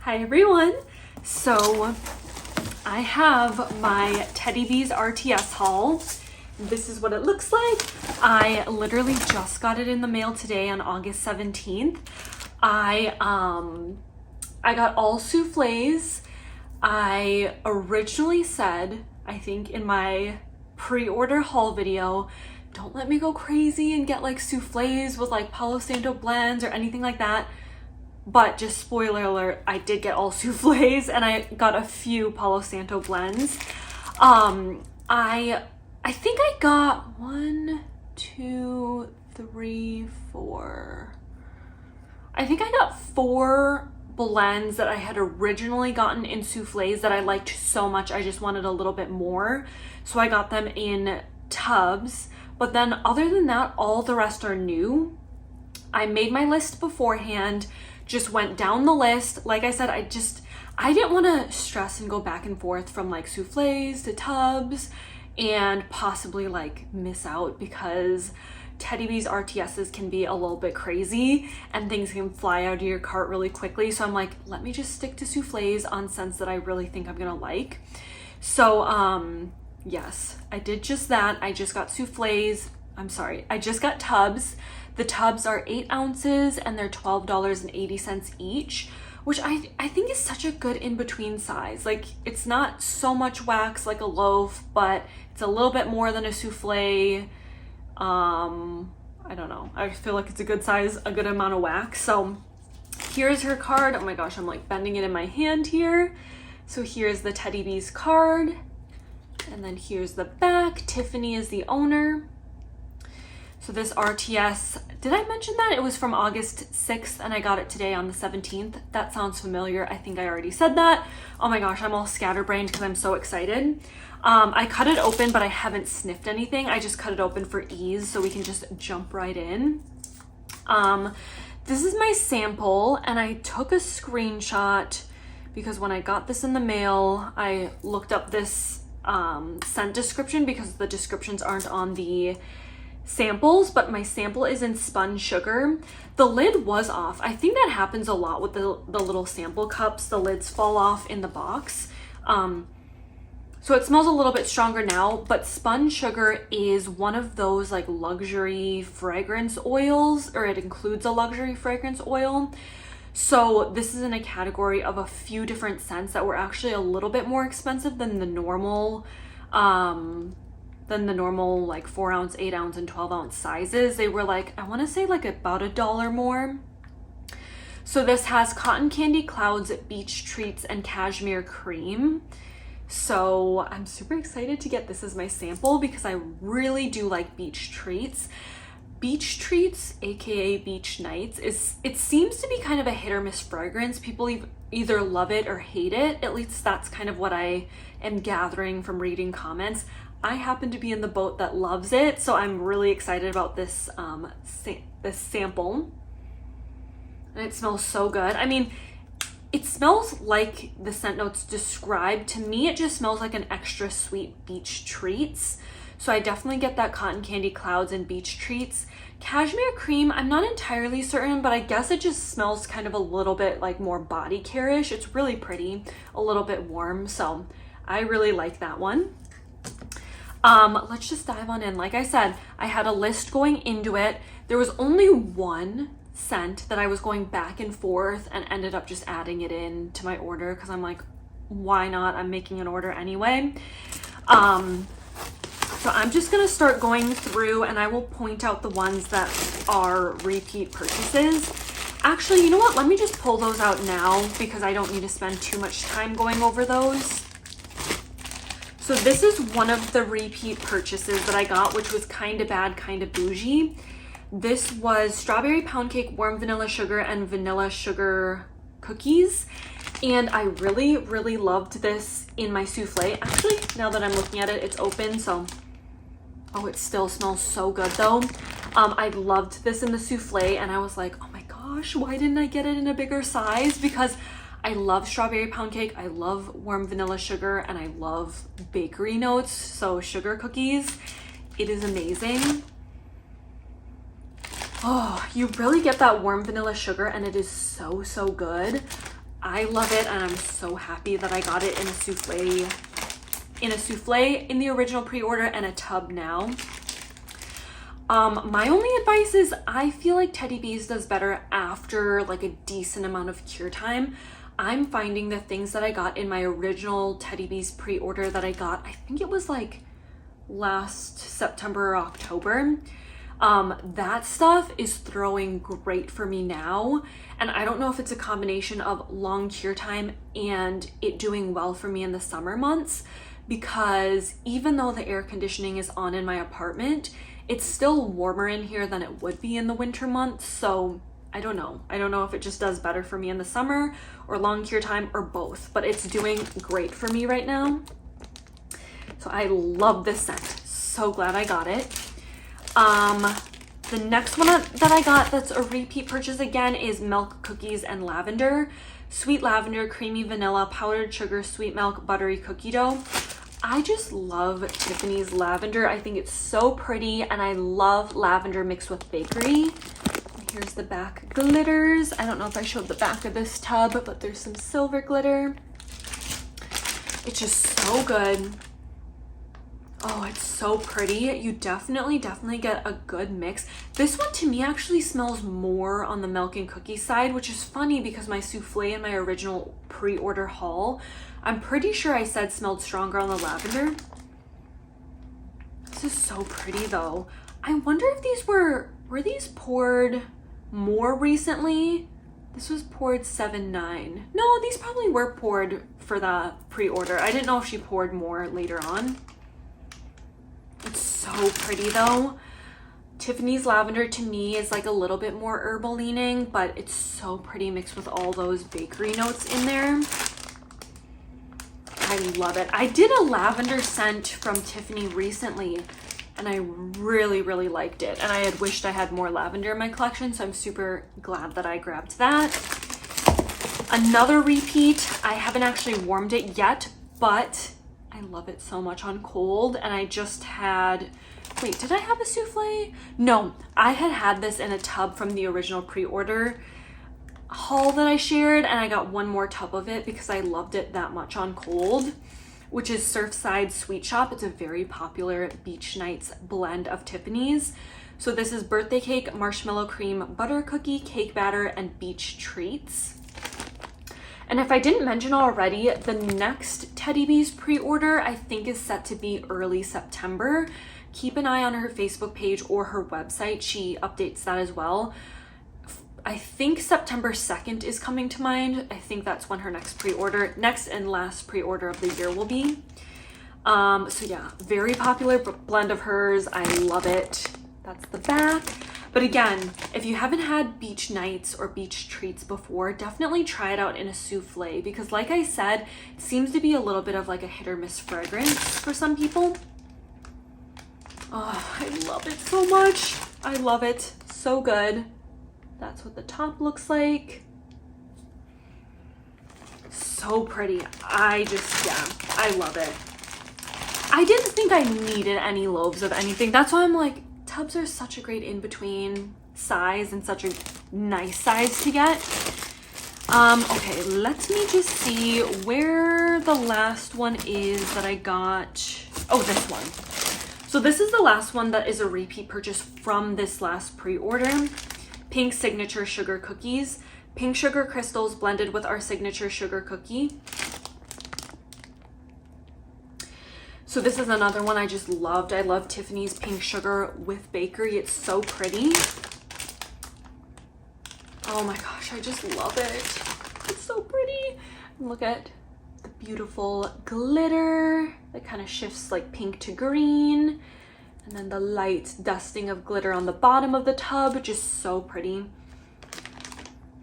Hi everyone! So I have my Teddy Bees RTS haul. This is what it looks like. I literally just got it in the mail today on August 17th. I got all souffles. I originally said, I think in my pre-order haul video, don't let me go crazy and get like souffles with like Palo Santo blends or anything like that. But just spoiler alert, I did get all souffles and I got a few Palo Santo blends. I think I got 1, 2, 3, 4. I think I got 4 blends that I had originally gotten in souffles that I liked so much. I just wanted a little bit more. So I got them in tubs. But then other than that, all the rest are new. I made my list beforehand. Just went down the list. Like I said, I didn't want to stress and go back and forth from like souffles to tubs and possibly like miss out, because Teddy Bees RTSs can be a little bit crazy and things can fly out of your cart really quickly. So I'm like, let me just stick to souffles on scents that I really think I'm gonna like. So yes, I did just that. I just got souffles. I'm sorry, I just got tubs. The tubs are 8 ounces and they're $12.80 each, which I think is such a good in-between size. Like, it's not so much wax like a loaf, but it's a little bit more than a souffle. I don't know. I feel like it's a good size, a good amount of wax. So here's her card. Oh my gosh, I'm like bending it in my hand here. So here's the Teddy Bees card. And then here's the back. Tiffany is the owner. So this RTS, did I mention that? It was from August 6th and I got it today on the 17th. That sounds familiar. I think I already said that. Oh my gosh, I'm all scatterbrained because I'm so excited. I cut it open, but I haven't sniffed anything. I just cut it open for ease so we can just jump right in. This is my sample and I took a screenshot because when I got this in the mail, I looked up this scent description because the descriptions aren't on the samples, but my sample is in spun sugar. The lid was off. I think that happens a lot with the little sample cups. The lids fall off in the box. So it smells a little bit stronger now, but spun sugar is one of those like luxury fragrance oils, or it includes a luxury fragrance oil. So this is in a category of a few different scents that were actually a little bit more expensive than the normal like 4 ounce, 8 ounce, and 12 ounce sizes. They were like, I want to say like about $1 more. So this has cotton candy clouds, beach treats, and cashmere cream. So I'm super excited to get this as my sample because I really do like beach treats. Beach treats, aka beach nights, it seems to be kind of a hit or miss fragrance. People either love it or hate it. At least that's kind of what I am gathering from reading comments. I happen to be in the boat that loves it, so I'm really excited about this this sample. And it smells so good. I mean, it smells like the scent notes described. To me, it just smells like an extra sweet beach treats. So I definitely get that cotton candy clouds and beach treats. Cashmere cream, I'm not entirely certain, but I guess it just smells kind of a little bit like more body care-ish. It's really pretty, a little bit warm, so I really like that one. Let's just dive on in. Like I said, I had a list going into it. There was only one scent that I was going back and forth and ended up just adding it in to my order because I'm like, why not? I'm making an order anyway. So I'm just gonna start going through and I will point out the ones that are repeat purchases. Actually, you know what? Let me just pull those out now because I don't need to spend too much time going over those. So this is one of the repeat purchases that I got, which was Kinda Bad, Kinda Boujee. This was strawberry pound cake, warm vanilla sugar, and vanilla sugar cookies. And I really, really loved this in my souffle. Actually, now that I'm looking at it, it's open, so... Oh, it still smells so good though. I loved this in the souffle and I was like, oh my gosh, why didn't I get it in a bigger size? Because I love strawberry pound cake, I love warm vanilla sugar, and I love bakery notes, so sugar cookies. It is amazing. Oh, you really get that warm vanilla sugar and it is so, so good. I love it, and I'm so happy that I got it in a souffle, in the original pre-order and a tub now. My only advice is I feel like Teddy Bees does better after like a decent amount of cure time. I'm finding the things that I got in my original Teddy Bees pre-order that I got, I think it was like last September or October. That stuff is throwing great for me now. And I don't know if it's a combination of long cure time and it doing well for me in the summer months, because even though the air conditioning is on in my apartment, it's still warmer in here than it would be in the winter months. So I don't know. I don't know if it just does better for me in the summer or long cure time or both, but it's doing great for me right now. So I love this scent. So glad I got it. The next one that I got that's a repeat purchase again is Milk, Cookies, and Lavender. Sweet lavender, creamy vanilla, powdered sugar, sweet milk, buttery cookie dough. I just love Tiffany's lavender. I think it's so pretty, and I love lavender mixed with bakery. Here's the back glitters. I don't know if I showed the back of this tub, but there's some silver glitter. It's just so good. Oh, it's so pretty. You definitely get a good mix. This one to me actually smells more on the milk and cookie side, which is funny because my souffle in my original pre-order haul, I'm pretty sure I said smelled stronger on the lavender. This is so pretty though. I wonder if these were these poured more recently? This was poured 7/9. No, these probably were poured for the pre-order. I didn't know if she poured more later on. It's so pretty though. Tiffany's lavender to me is like a little bit more herbal leaning, but it's so pretty mixed with all those bakery notes in there. I love it. I did a lavender scent from Tiffany recently and I really liked it, and I had wished I had more lavender in my collection, so I'm super glad that I grabbed that. Another repeat. I haven't actually warmed it yet, but I love it so much on cold. And I just had, wait, did I have a souffle? No, I had this in a tub from the original pre-order haul that I shared, and I got one more tub of it because I loved it that much on cold, which is Surfside Sweet Shop. It's a very popular beach nights blend of Tiffany's. So this is birthday cake, marshmallow cream, butter cookie, cake batter, and beach treats. And if I didn't mention already, the next Teddy Bees pre-order I think is set to be early September. Keep an eye on her Facebook page or her website. She updates that as well. I think September 2nd is coming to mind. I think that's when her next and last pre-order of the year will be. So yeah, very popular blend of hers. I love it. That's the back. But again, if you haven't had beach nights or beach treats before, definitely try it out in a souffle, because like I said, it seems to be a little bit of like a hit or miss fragrance for some people. Oh, I love it so much. I love it. So good. That's what the top looks like. So pretty. I love it. I didn't think I needed any loaves of anything. That's why I'm like, tubs are such a great in-between size and such a nice size to get. Okay, let me just see where the last one is that I got. Oh, this one. So this is the last one that is a repeat purchase from this last pre-order. Pink Signature Sugar Cookies. Pink sugar crystals blended with our signature sugar cookie. So this is another one I just loved. I love Tiffany's pink sugar with bakery. It's so pretty. Oh my gosh, I just love it. It's so pretty. Look at the beautiful glitter that kind of shifts like pink to green. And then the light dusting of glitter on the bottom of the tub, just so pretty.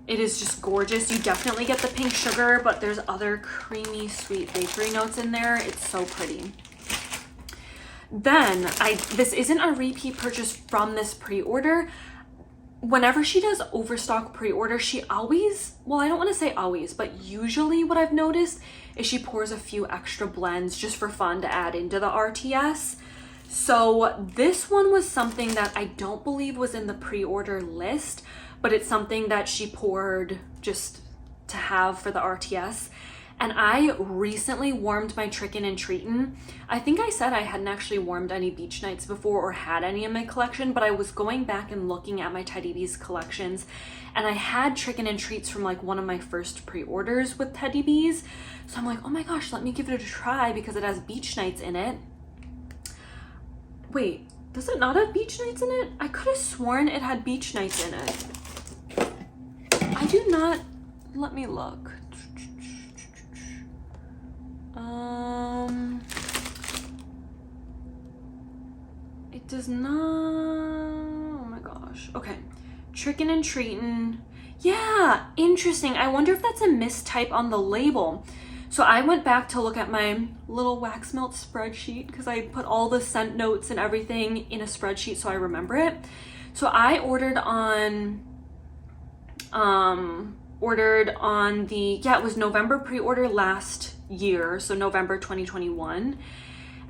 It is just gorgeous. You definitely get the pink sugar, but there's other creamy, sweet bakery notes in there. It's so pretty. Then, this isn't a repeat purchase from this pre-order. Whenever she does overstock pre-order, she always, well, I don't want to say always, but usually what I've noticed is she pours a few extra blends just for fun to add into the RTS. So this one was something that I don't believe was in the pre-order list, but it's something that she poured just to have for the RTS. And I recently warmed my Trickin Treatin. I think I said I hadn't actually warmed any beach nights before or had any in my collection, but I was going back and looking at my Teddy Bees collections, and I had Trickin Treats from like one of my first pre-orders with Teddy Bees. So I'm like, oh my gosh, let me give it a try because it has beach nights in it. Wait, does it not have beach nights in it? I could have sworn it had beach nights in it. I do not, let me look. It does not, oh my gosh. Okay, Trickin Treatin. Yeah, interesting. I wonder if that's a mistype on the label. So I went back to look at my little wax melt spreadsheet because I put all the scent notes and everything in a spreadsheet so I remember it. So I ordered on the, yeah, it was November pre-order last year, so November 2021.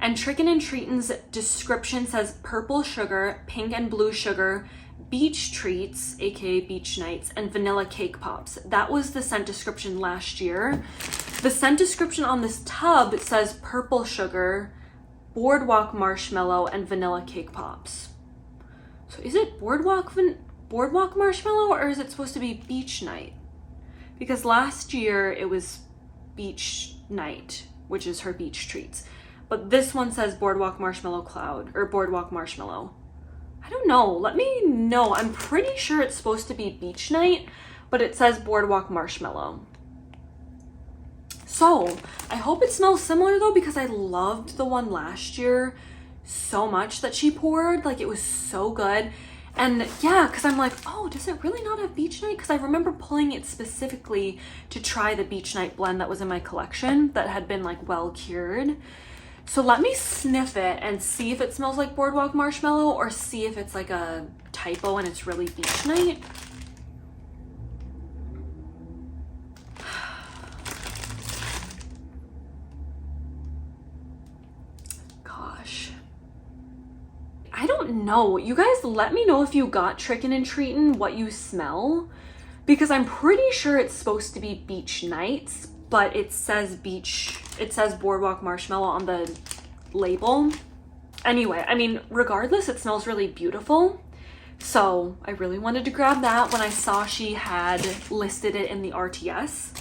And Trickin Treatin's description says purple sugar, pink and blue sugar, beach treats, aka beach nights, and vanilla cake pops. That was the scent description last year. The scent description on this tub says purple sugar, boardwalk marshmallow, and vanilla cake pops. So is it boardwalk marshmallow, or is it supposed to be beach night? Because last year it was beach night, which is her beach treats. But this one says boardwalk marshmallow cloud, or boardwalk marshmallow. I don't know, let me know. I'm pretty sure it's supposed to be beach night, but it says boardwalk marshmallow. So I hope it smells similar though, because I loved the one last year so much that she poured. Like, it was so good. And yeah, because I'm like, oh, does it really not have beach night? Because I remember pulling it specifically to try the beach night blend that was in my collection that had been like well cured. So let me sniff it and see if it smells like boardwalk marshmallow, or see if it's like a typo and it's really beach night. Gosh, I don't know. You guys let me know if you got Trickin Treatin, what you smell, because I'm pretty sure it's supposed to be beach nights, but it says boardwalk marshmallow on the label. Anyway, I mean, regardless, it smells really beautiful. So I really wanted to grab that when I saw she had listed it in the RTS.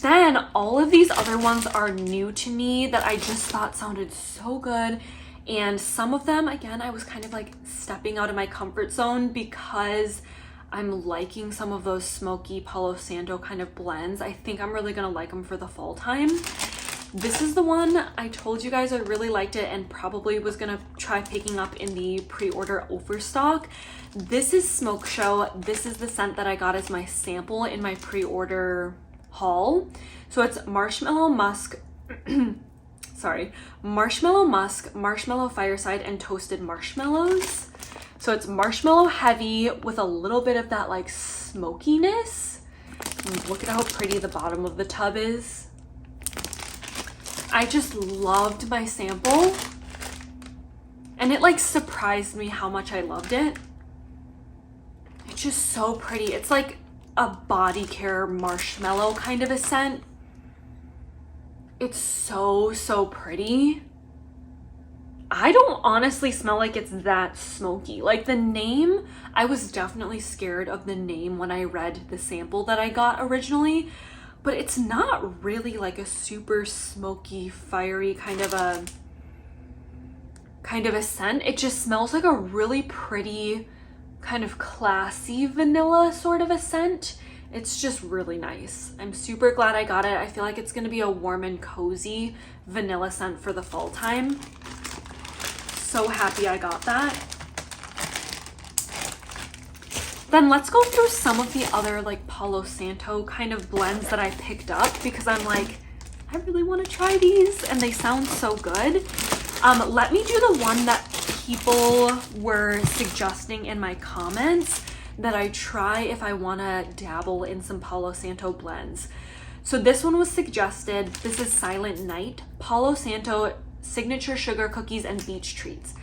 Then all of these other ones are new to me that I just thought sounded so good. And some of them, again, I was kind of like stepping out of my comfort zone because I'm liking some of those smoky Palo Santo kind of blends. I think I'm really gonna like them for the fall time. This is the one I told you guys I really liked it and probably was gonna try picking up in the pre-order overstock. This is Smoke Show. This is the scent that I got as my sample in my pre-order haul. So it's Marshmallow Musk, sorry, Marshmallow Musk, Marshmallow Fireside, and Toasted Marshmallows. So it's marshmallow heavy with a little bit of that like smokiness. And look at how pretty the bottom of the tub is. I just loved my sample. And it like surprised me how much I loved it. It's just so pretty. It's like a body care marshmallow kind of a scent. It's so, so pretty. I don't honestly smell like it's that smoky. Like the name, I was definitely scared of the name when I read the sample that I got originally, but it's not really like a super smoky, fiery kind of a scent. It just smells like a really pretty, kind of classy vanilla sort of a scent. It's just really nice. I'm super glad I got it. I feel like it's gonna be a warm and cozy vanilla scent for the fall time. So happy I got that. Then let's go through some of the other like Palo Santo kind of blends that I picked up because I'm like, I really want to try these and they sound so good. Let me do the one that people were suggesting in my comments that I try if I want to dabble in some Palo Santo blends. So this one was suggested. This is Silent Night, Palo Santo signature sugar cookies and beach treats.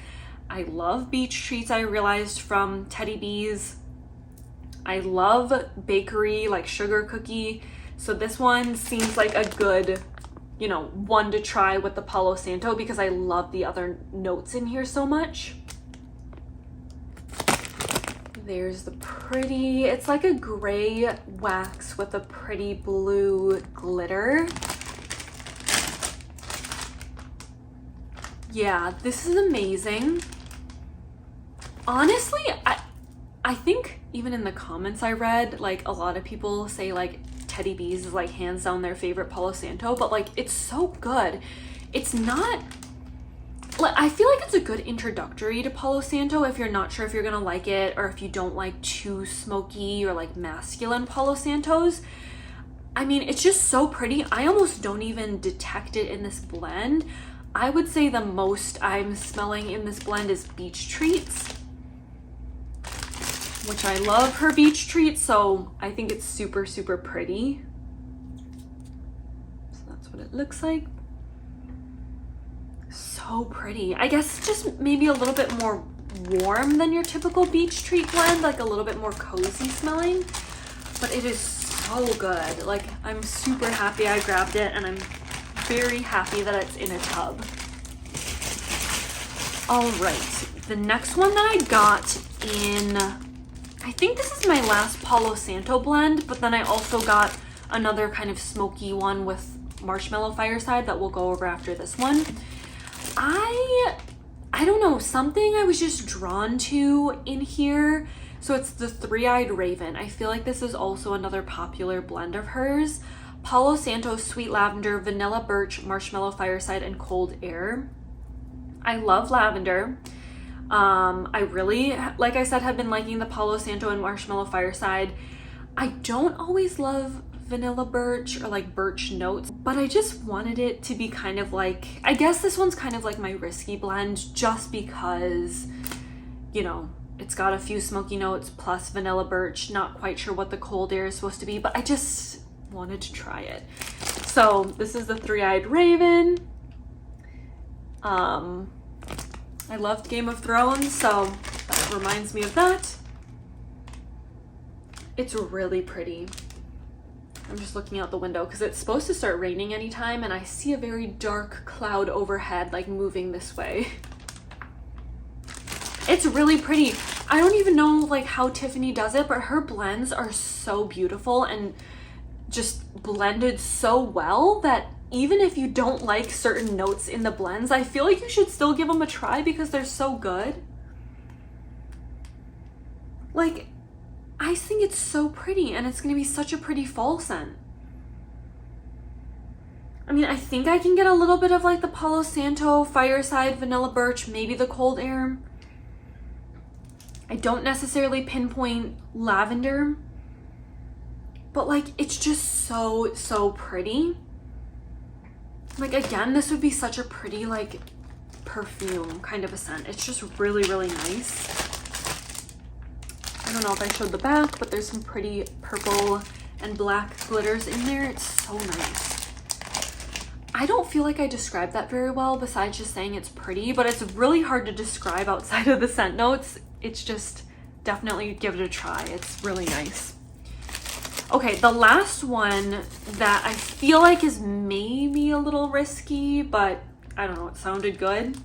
I love beach treats. I realized from Teddy Bees. I love bakery, like sugar cookie. So this one seems like a good, you know, one to try with the Palo Santo because I love the other notes in here so much. There's the pretty, it's like a gray wax with a pretty blue glitter. Yeah, this is amazing. Honestly, I think even in the comments I read, like a lot of people say like Teddy Bees is like hands down their favorite Palo Santo, but like it's so good. It's not, I feel like it's a good introductory to Palo Santo if you're not sure if you're gonna like it or if you don't like too smoky or like masculine Palo Santos. I mean, it's just so pretty. I almost don't even detect it in this blend. I would say the most I'm smelling in this blend is Beach Treats, which I love her Beach Treats, so I think it's super, super pretty. So that's what it looks like. So pretty. I guess just maybe a little bit more warm than your typical Beach Treat blend, like a little bit more cozy smelling, but it is so good. Like, I'm super happy I grabbed it, and I'm very happy that it's in a tub. All right, the next one that I got in, I think this is my last Palo Santo blend, but then I also got another kind of smoky one with Marshmallow Fireside that we'll go over after this one. I don't know, something I was just drawn to in here. So it's the Three-Eyed Raven. I feel like this is also another popular blend of hers. Palo Santo, Sweet Lavender, Vanilla Birch, Marshmallow Fireside, and Cold Air. I love lavender. I really, like I said, have been liking the Palo Santo and Marshmallow Fireside. I don't always love vanilla birch or like birch notes, but I just wanted it to be kind of like, I guess this one's kind of like my risky blend just because, you know, it's got a few smoky notes plus vanilla birch. Not quite sure what the Cold Air is supposed to be, but I just wanted to try it. So this is the Three-Eyed Raven. I loved Game of Thrones, so that reminds me of that. It's really pretty. I'm just looking out the window because it's supposed to start raining anytime, and I see a very dark cloud overhead, like moving this way. It's really pretty. I don't even know like how Tiffany does it, but her blends are so beautiful and just blended so well that even if you don't like certain notes in the blends, I feel like you should still give them a try because they're so good. Like, I think it's so pretty, and it's gonna be such a pretty fall scent. I mean, I think I can get a little bit of like the Palo Santo, Fireside, Vanilla Birch, maybe the Cold Air. I don't necessarily pinpoint lavender, but like, it's just so, so pretty. Like, again, this would be such a pretty like perfume kind of a scent. It's just really, really nice. I don't know if I showed the back, but there's some pretty purple and black glitters in there. It's so nice. I don't feel like I described that very well besides just saying it's pretty, but it's really hard to describe outside of the scent notes. It's just, definitely give it a try. It's really nice. Okay, the last one that I feel like is maybe a little risky, but I don't know, it sounded good.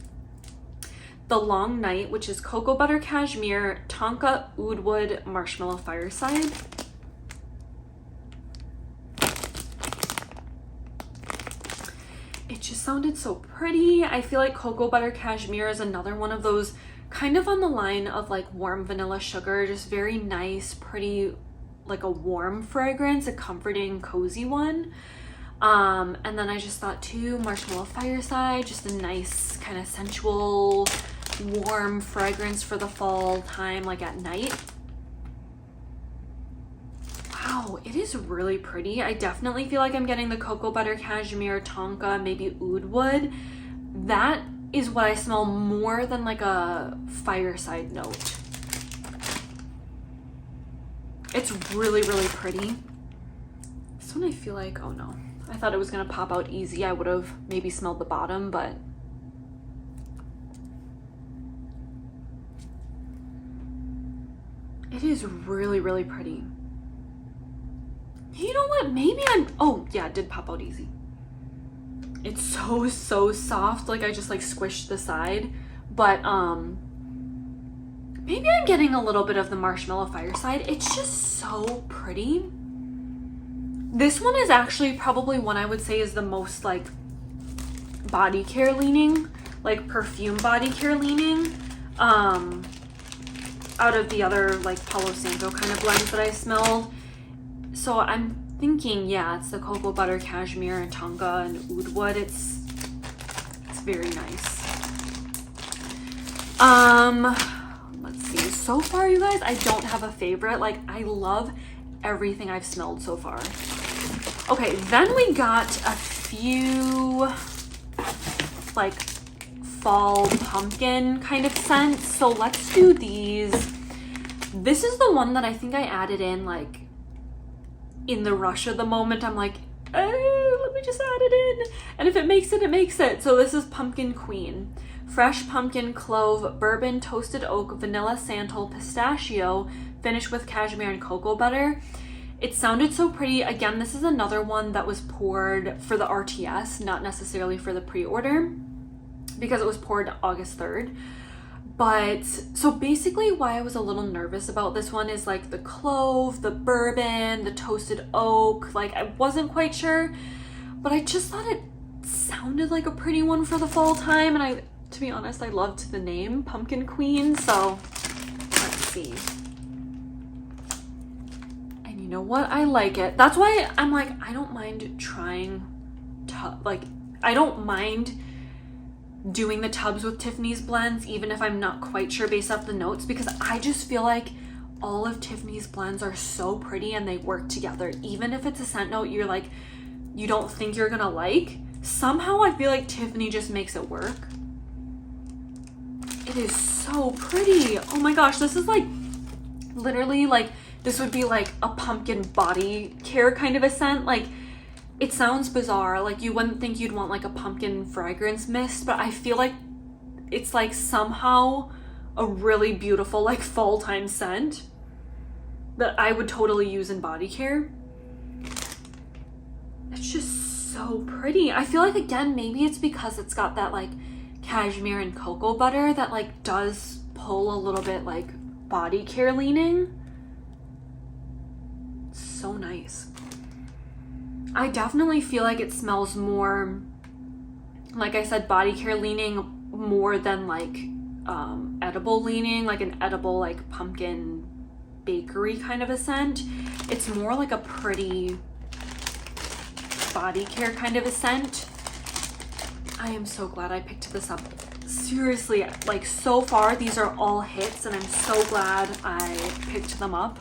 The Long Night, which is Cocoa Butter Cashmere, Tonka Oud Wood, Marshmallow Fireside. It just sounded so pretty. I feel like Cocoa Butter Cashmere is another one of those kind of on the line of like warm vanilla sugar, just very nice, pretty, like a warm fragrance, a comforting, cozy one. And then I just thought too, Marshmallow Fireside, just a nice kind of sensual, warm fragrance for the fall time, like at night. Wow, it is really pretty. I definitely feel like I'm getting the Cocoa Butter Cashmere, Tonka, maybe Oud Wood. That is what I smell more than like a Fireside note. It's really, really pretty. This one I feel like, oh no. I thought it was gonna pop out easy. I would have maybe smelled the bottom, but it is really, really pretty. You know what? Maybe oh yeah, it did pop out easy. It's so soft. Like I just like squished the side, but maybe I'm getting a little bit of the Marshmallow Fireside. It's just so pretty. This one is actually probably one I would say is the most like body care leaning, like perfume body care leaning, out of the other like Palo Santo kind of blends that I smelled. So I'm thinking, yeah, it's the cocoa butter, cashmere, and tonka and oud wood. It's very nice. Let's see. So far, you guys, I don't have a favorite. Like, I love everything I've smelled so far. Okay, then we got a few like fall pumpkin kind of scents. So let's do these. This is the one that I think I added in like in the rush of the moment. I'm like, oh, let me just add it in. And if it makes it, it makes it. So this is Pumpkin Queen. Fresh pumpkin, clove, bourbon, toasted oak, vanilla, santal, pistachio, finished with cashmere and cocoa butter. It sounded so pretty. Again, this is another one that was poured for the RTS, not necessarily for the pre-order, because it was poured August 3rd. But so basically why I was a little nervous about this one is like the clove, the bourbon, the toasted oak. Like I wasn't quite sure, but I just thought it sounded like a pretty one for the fall time. And to be honest, I loved the name Pumpkin Queen. So let's see. And you know what? I like it. That's why I'm like, I don't mind trying I don't mind doing the tubs with Tiffany's blends, even if I'm not quite sure based off the notes, because I just feel like all of Tiffany's blends are so pretty and they work together. Even if it's a scent note you're like, you don't think you're gonna like, somehow I feel like Tiffany just makes it work. It is so pretty. Oh my gosh, this is like literally like, this would be like a pumpkin body care kind of a scent. Like, it sounds bizarre, like you wouldn't think you'd want like a pumpkin fragrance mist, but I feel like it's like somehow a really beautiful like fall time scent that I would totally use in body care. It's just so pretty. I feel like, again, maybe it's because it's got that like cashmere and cocoa butter that like does pull a little bit like body care leaning. So nice. I definitely feel like it smells more, like I said, body care leaning more than like edible leaning, like an edible like pumpkin bakery kind of a scent. It's more like a pretty body care kind of a scent. I am so glad I picked this up. Seriously, like so far these are all hits and I'm so glad I picked them up.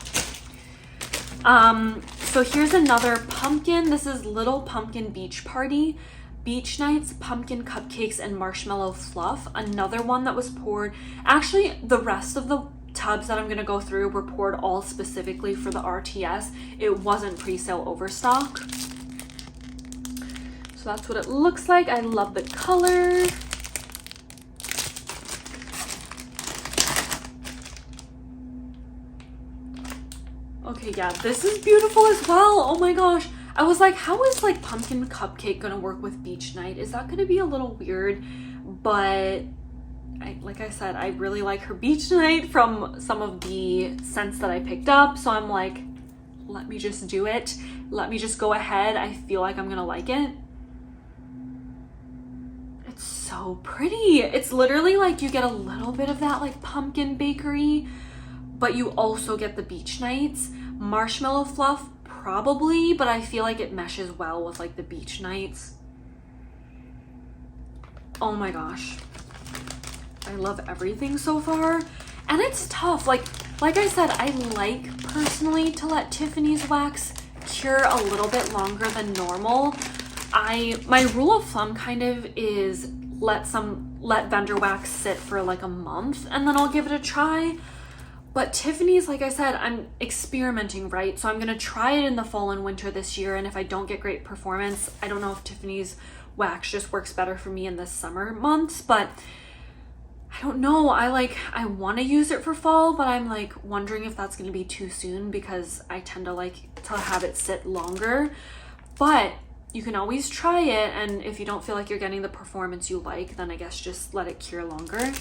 So here's another pumpkin. This is Little Pumpkin Beach Party. Beach Nights, Pumpkin Cupcakes, and Marshmallow Fluff. Another one that was poured. Actually, the rest of the tubs that I'm going to go through were poured all specifically for the RTS. It wasn't pre-sale overstock. So that's what it looks like. I love the color. Okay, yeah, this is beautiful as well. Oh my gosh. I was like, how is like pumpkin cupcake gonna work with beach night? Is that gonna be a little weird? But like I said, I really like her beach night from some of the scents that I picked up. So I'm like, let me just do it. Let me just go ahead. I feel like I'm gonna like it. It's so pretty. It's literally like you get a little bit of that like pumpkin bakery, but you also get the beach nights. Marshmallow Fluff, probably, but I feel like it meshes well with like the beach nights. Oh my gosh. I love everything so far. And it's tough. Like I said, I like personally to let Tiffany's wax cure a little bit longer than normal. My rule of thumb kind of is let vendor wax sit for like a month and then I'll give it a try. But Tiffany's, like I said, I'm experimenting, right? So I'm going to try it in the fall and winter this year. And if I don't get great performance, I don't know if Tiffany's wax just works better for me in the summer months. But I don't know, I want to use it for fall, but I'm like wondering if that's going to be too soon because I tend to like to have it sit longer. But you can always try it, and if you don't feel like you're getting the performance you like, then I guess just let it cure longer.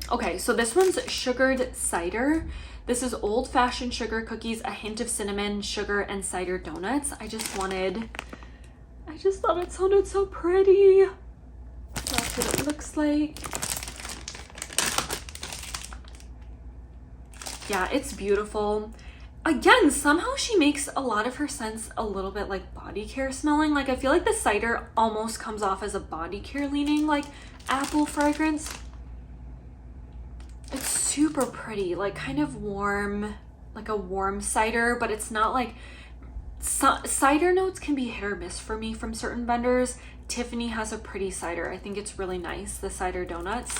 Okay, so this one's sugared cider. This is old-fashioned sugar cookies, a hint of cinnamon, sugar, and cider donuts. I just thought it sounded so pretty. That's what it looks like. Yeah, it's beautiful. Again, somehow she makes a lot of her scents a little bit like body care smelling. Like I feel like the cider almost comes off as a body care leaning like apple fragrance. It's super pretty, like kind of warm, like a warm cider, but it's not like cider notes can be hit or miss for me from certain vendors. Tiffany has a pretty cider. I think it's really nice, the cider donuts.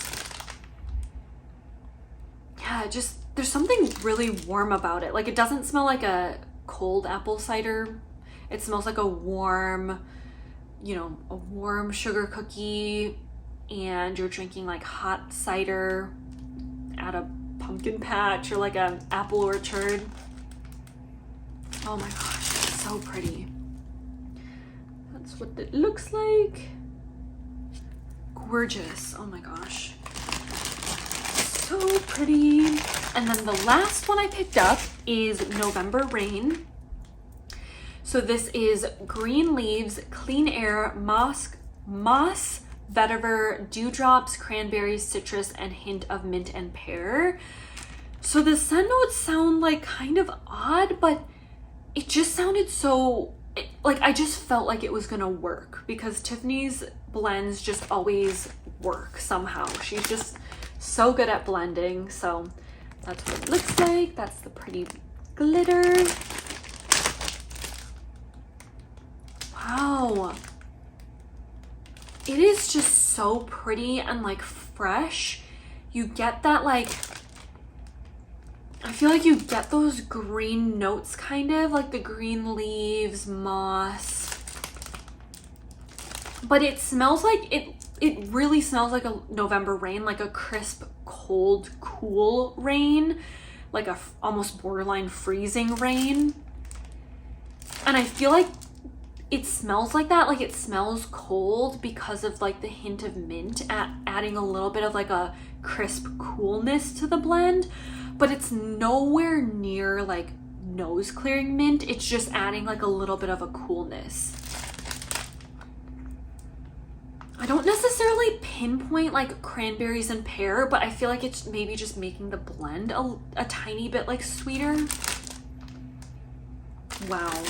Yeah, just there's something really warm about it. Like it doesn't smell like a cold apple cider. It smells like a warm, you know, a warm sugar cookie, and you're drinking like hot cider at a pumpkin patch or like an apple orchard. Oh my gosh, it's so pretty. That's what it looks like. Gorgeous. Oh my gosh. So pretty. And then the last one I picked up is November Rain. So this is green leaves, clean air, moss, vetiver, dewdrops, cranberries, citrus, and hint of mint and pear. So the scent notes sound like kind of odd, but it just sounded so, like I just felt like it was gonna work because Tiffany's blends just always work somehow. She's just so good at blending. So that's what it looks like. That's the pretty glitter. Wow. It is just so pretty and like fresh. You get that like, I feel like you get those green notes kind of like the green leaves, moss, but it smells like it really smells like a November rain, like a crisp, cold, cool rain, like a almost borderline freezing rain. And I feel like it smells like that, like it smells cold because of like the hint of mint adding a little bit of like a crisp coolness to the blend, but it's nowhere near like nose clearing mint. It's just adding like a little bit of a coolness. I don't necessarily pinpoint like cranberries and pear, but I feel like it's maybe just making the blend a tiny bit like sweeter. Wow.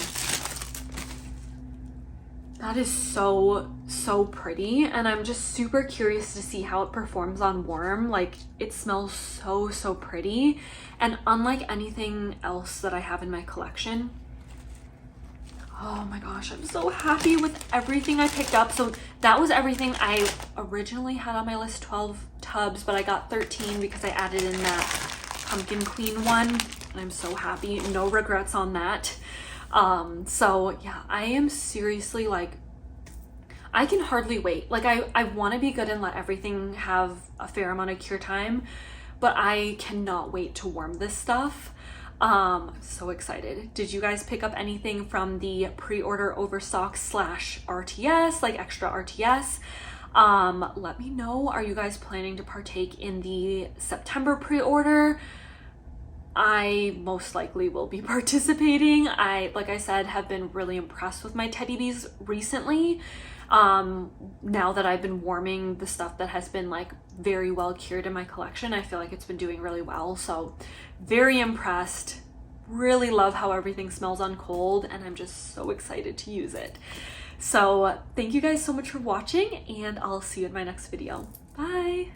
That is so pretty, and I'm just super curious to see how it performs on warm. Like it smells so pretty, and unlike anything else that I have in my collection. Oh my gosh, I'm so happy with everything I picked up. So that was everything. I originally had on my list 12 tubs, but I got 13 because I added in that pumpkin queen one, and I'm so happy. No regrets on that. So yeah, I am seriously like, I can hardly wait. Like I want to be good and let everything have a fair amount of cure time, but I cannot wait to warm this stuff. I'm so excited. Did you guys pick up anything from the pre-order overstock / RTS, like extra RTS? Let me know. Are you guys planning to partake in the September pre-order? I most likely will be participating. Like I said, have been really impressed with my teddy bees recently. Now that I've been warming the stuff that has been like very well cured in my collection, I feel like it's been doing really well. So very impressed. Really love how everything smells on cold, and I'm just so excited to use it. So thank you guys so much for watching, and I'll see you in my next video. Bye.